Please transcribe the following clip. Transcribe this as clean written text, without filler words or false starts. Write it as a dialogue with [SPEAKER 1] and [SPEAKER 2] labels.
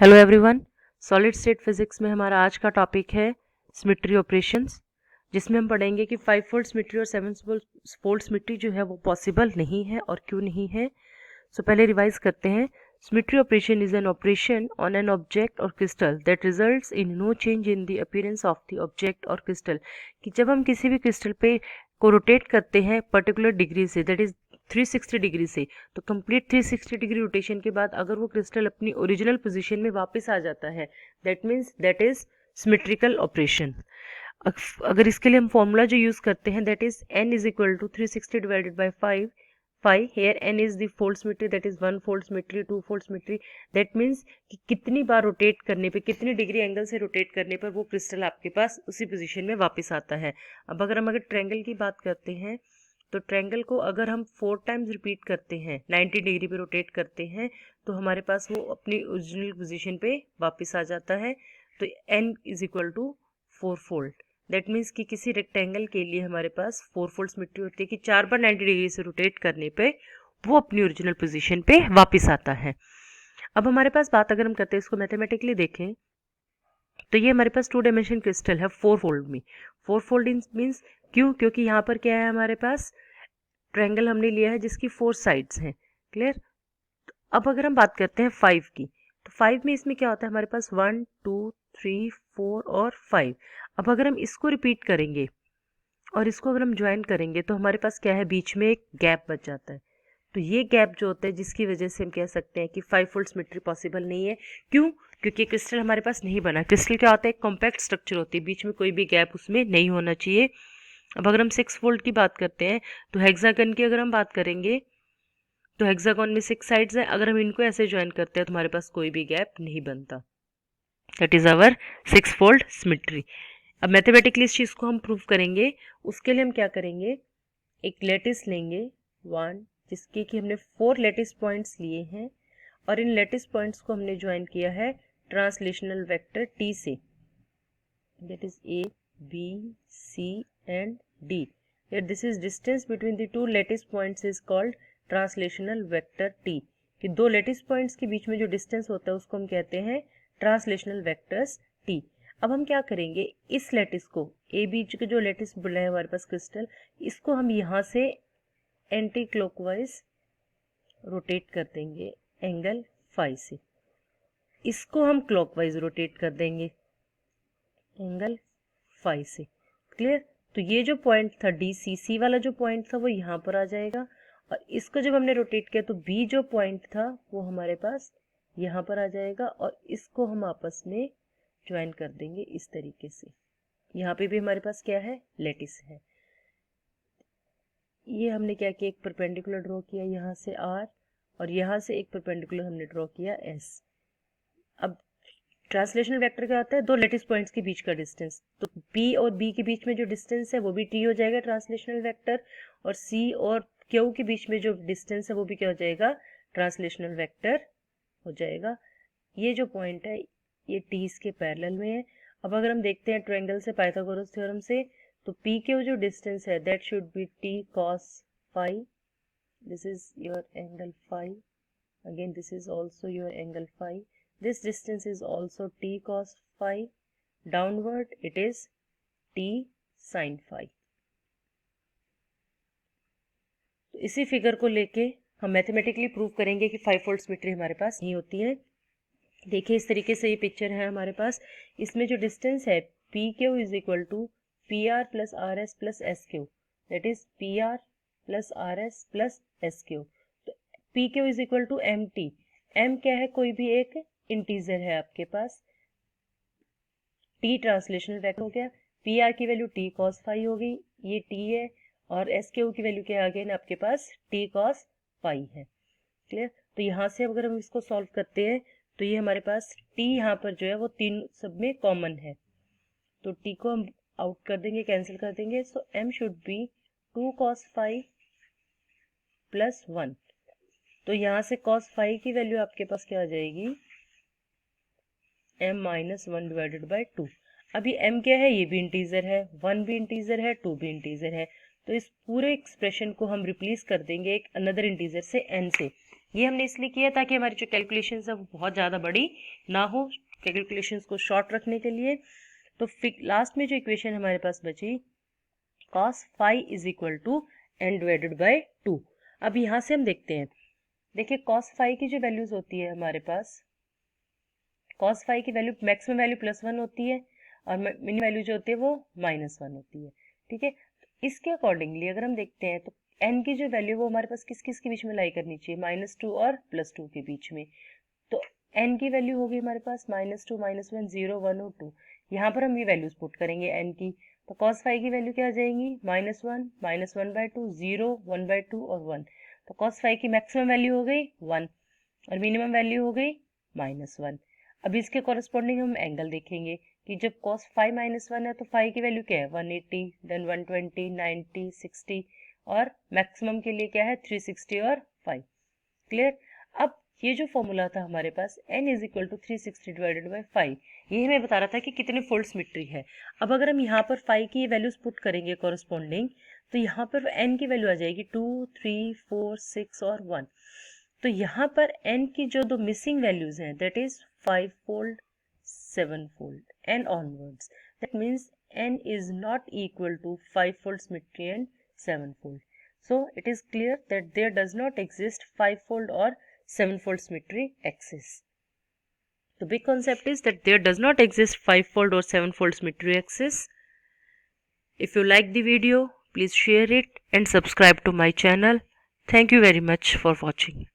[SPEAKER 1] Hello everyone, solid state physics में हमारा आज का टॉपिक है सिमेट्री ऑपरेशंस, जिसमें हम पढ़ेंगे कि 5 फोल्ड सिमेट्री और 7 फोल्ड सिमेट्री जो है वो पॉसिबल नहीं है और क्यों नहीं है। सो पहले रिवाइज करते हैं। Symmetry operation is an operation on an object और crystal that results in no change in the appearance of the object और क्रिस्टल। कि जब हम किसी भी क्रिस्टल पे को रोटेट करते हैं पर्टिकुलर डिग्री से, दैट इज 360 डिग्री से, तो कंप्लीट 360 डिग्री रोटेशन के बाद अगर वो क्रिस्टल अपनी ओरिजिनल पोजीशन में वापस आ जाता है, that means that is symmetrical operation. अगर इसके लिए हम फॉर्मूला जो यूज करते हैं that is n is equal to 360 divided by 5 here n is the fold symmetry, that is 1 fold symmetry, 2 fold symmetry, that means कि कितनी बार रोटेट करने पे, कितनी डिग्री एंगल से रोटेट करने पर वो क्रिस्टल आपके पास उसी पोजीशन में वापस आता है। अब अगर हम ट्रायंगल की बात करते हैं तो ट्रायंगल को अगर हम 4 टाइम्स रिपीट करते हैं, 90 डिग्री पे रोटेट करते हैं, तो हमारे पास वो अपनी ओरिजिनल पोजीशन पे वापस आ जाता है। तो n is equal to 4 fold, that means कि किसी रेक्टेंगल के लिए हमारे पास 4 फोल्ड सिमेट्री होती है कि 4 बार 90 डिग्री से रोटेट करने पे वो अपनी ओरिजिनल पोजीशन पे वापस आता है। अब हमारे पास बात अगर हम करते हैं इसको मैथमेटिकली देखें तो ये हमारे पास 2 डायमेंशन क्रिस्टल है 4 फोल्ड में। 4 फोल्ड मीन्स क्यों? क्योंकि यहाँ पर क्या है, हमारे पास ट्रायंगल हमने लिया है जिसकी 4 साइड्स हैं। क्लियर? अब अगर हम बात करते हैं 5 की, तो 5 में इसमें क्या होता है, हमारे पास 1 2 3 4 और 5। अब अगर हम इसको रिपीट करेंगे और इसको अगर हम ज्वाइन करेंगे तो हमारे पास क्या है, बीच में एक गैप बच जाता है। तो ये गैप जो होता है जिसकी वजह से हम कह सकते हैं कि 5 फोल्ड सिमेट्री पॉसिबल नहीं है। क्यों? क्योंकि क्रिस्टल हमारे पास नहीं बना। क्रिस्टल क्या होता है, एक कॉम्पैक्ट स्ट्रक्चर होती है, बीच में कोई भी गैप उसमें नहीं होना चाहिए। अब अगर हम 6 फोल्ड की बात करते हैं तो हेक्सागन की अगर हम बात करेंगे तो हेक्सागन में 6 साइड्स हैं, अगर हम इनको ऐसे ज्वाइन करते हैं तो हमारे पास कोई भी गैप नहीं बनता। That is our 6 fold symmetry. अब मैथमेटिकली इस चीज़ को हम प्रूव करेंगे। उसके लिए हम क्या करेंगे, एक लेटिस लेंगे 1, जिसके कि हमने 4 लेटिस पॉइंट्स लिए हैं और इन लेटिस पॉइंट्स को हमने ज्वाइन किया है ट्रांसलेशनल वेक्टर t से, that is a b c and d। Here this is distance between the two lattice points is called translational vector t। कि दो लेटिस पॉइंट्स के बीच में जो डिस्टेंस होता है उसको हम कहते हैं ट्रांसलेशनल वेक्टर्स t। अब हम क्या करेंगे, इस लेटिस को ए बीच के जो लेटिस बोला है हमारे पास क्रिस्टल, इसको हम यहाँ से एंटी क्लॉकवाइज रोटेट कर देंगे एंगल फाई से, इसको हम क्लॉकवाइज रोटेट कर देंगे एंगल फाई से। क्लियर? तो ये जो पॉइंट था डी सी वाला जो पॉइंट था वो यहाँ पर आ जाएगा और इसको जब हमने रोटेट किया तो बी जो पॉइंट था वो हमारे पास यहाँ पर आ जाएगा और इसको हम आपस में ज्वाइन कर देंगे इस तरीके से। यहाँ पे भी हमारे पास क्या है, लेटिस है। ये हमने क्या किया, एक परपेंडिकुलर ड्रॉ किया यहाँ से आर और यहाँ से एक परपेंडिकुलर हमने ड्रॉ किया एस। अब ट्रांसलेशनल वेक्टर क्या होता है, दो लेटिस पॉइंट्स के बीच का डिस्टेंस, तो P और B के बीच में जो डिस्टेंस है वो भी T हो जाएगा ट्रांसलेशनल वेक्टर, और C और Q के बीच में जो डिस्टेंस है वो भी क्या हो जाएगा, ट्रांसलेशनल वेक्टर हो जाएगा। ये जो पॉइंट है ये T इसके पैरेलल में है। अब अगर हम देखते हैं ट्रायंगल से पाइथागोरस थ्योरम से, तो P के जो डिस्टेंस है that should be T cos phi, this is your angle phi, again this is also your angle phi, this distance is also t cos phi, downward it is t sin phi। तो इसी figure को लेके हम mathematically prove करेंगे कि 5 fold symmetry हमारे पास नहीं होती है। देखिए इस तरीके से ये पिक्चर है हमारे पास, इसमें जो डिस्टेंस है P Q is equal to P R plus R S plus S Q, that is P R plus R S plus S Q. तो P Q is equal to M T, M क्या है, कोई भी एक integer है आपके पास, T translational vector हो गया, पी आर की वैल्यू टी कॉस फाई हो गई, ये टी है, और एस क्यू की वैल्यू क्या आ गई ना आपके पास, टी कॉस फाई है। क्लियर? तो यहाँ से अगर हम इसको सॉल्व करते हैं तो ये हमारे पास टी यहाँ पर जो है वो तीन सब में कॉमन है, तो टी को हम आउट कर देंगे, कैंसिल कर देंगे। So M should be 2 cos phi plus 1, तो यहाँ से cos फाई की वैल्यू आपके पास क्या आ जाएगी, m माइनस 1 डिवाइडेड बाई 2। अभी m क्या है, ये भी इंटीजर है, 1 भी इंटीजर है, 2 भी इंटीजर है, तो इस पूरे एक्सप्रेशन को हम रिप्लेस कर देंगे एक अनदर इंटीजर से n से। ये हमने इसलिए किया ताकि हमारी जो कैलकुलेशंस है वो बहुत ज़्यादा बड़ी ना हो, कैलकुलेशंस को शॉर्ट रखने के लिए। तो लास्ट में जो इक्वेशन हमारे पास बची cos phi is equal to n divided by 2। अब यहाँ से हम देखते हैं, देखिए cos phi की जो वैल्यूज होती है हमारे पास, cos phi की वैल्यू मैक्सिमम वैल्यू +1 होती है और मिनिमम वैल्यू जो होती है वो -1 होती है। ठीक है, इसके अकॉर्डिंगली अगर हम देखते हैं तो n की जो वैल्यू वो हमारे पास किस किस के बीच में लाई करनी चाहिए, -2 और +2 के बीच में। तो n की वैल्यू होगी हमारे पास -2 -1 0 1 और 2। यहाँ पर हम ये वैल्यूज पुट करेंगे n की, तो cos phi की वैल्यू क्या आ जाएंगी, -1 -1/2 0 1/2 और 1। तो cos phi की मैक्सिमम वैल्यू हो गई 1 और मिनिमम वैल्यू हो गई -1। अब इसके कॉरेस्पॉन्डिंग हम एंगल देखेंगे कि जब cos phi -1 है तो phi की वैल्यू क्या है 180, देन 120, 90, 60 और मैक्सिमम के लिए क्या है 360 और 5। क्लियर। अब ये जो फॉर्मूला था हमारे पास n is equal to 360 divided by 5, ये हमें बता रहा था कि कितने फोल्ड सिमेट्री है। अब अगर हम यहाँ पर 5 की वैल्यूज पुट करेंगे कॉरेस्पॉन्डिंग, तो यहाँ पर n की वैल्यू आ जाएगी 2 3 4 6 और 1। तो यहाँ पर n की जो दो मिसिंग वैल्यूज हैं that is 5 fold 7 fold and onwards. That means n is not equal to 5 fold symmetry and 7 fold. So it is clear that there does not exist 5 fold or 7 fold symmetry axis. The big concept is that there does not exist 5 fold or 7 fold symmetry axis. If you like the video, please share it and subscribe to my channel. Thank you very much for watching.